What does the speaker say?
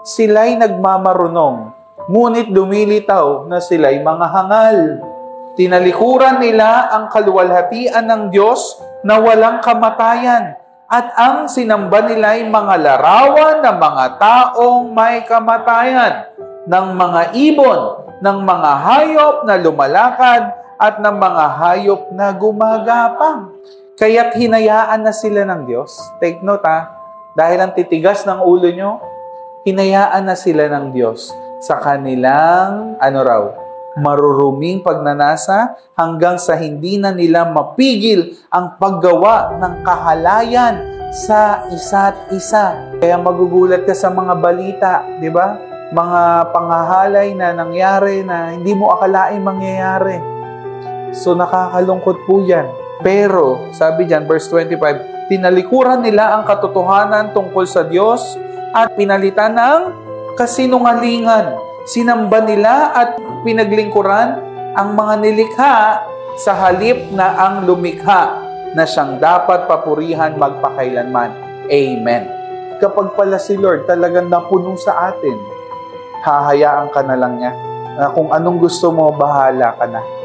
sila'y nagmamarunong, ngunit lumilitaw na sila'y mga hangal. Tinalikuran nila ang kaluwalhatian ng Diyos na walang kamatayan, at ang sinamba nila'y mga larawan ng mga taong may kamatayan, ng mga ibon, ng mga hayop na lumalakad, at ng mga hayop na gumagapang. Kaya't hinayaan na sila ng Diyos. Take note dahil ang titigas ng ulo nyo, hinayaan na sila ng Diyos sa kanilang, maruruming pagnanasa hanggang sa hindi na nila mapigil ang paggawa ng kahalayan sa isa't isa. Kaya magugulat ka sa mga balita, di ba? Mga pangahalay na nangyari na hindi mo akalain mangyayari. So nakakalungkot po yan. Pero, sabi dyan, verse 25, tinalikuran nila ang katotohanan tungkol sa Diyos at pinalitan ng kasinungalingan. Sinamba nila at pinaglingkuran ang mga nilikha sa halip na ang lumikha na siyang dapat papurihan magpakailanman. Amen. Kapag pala si Lord talagang napuno sa atin, hahayaan ka na lang niya. Kung anong gusto mo, bahala ka na.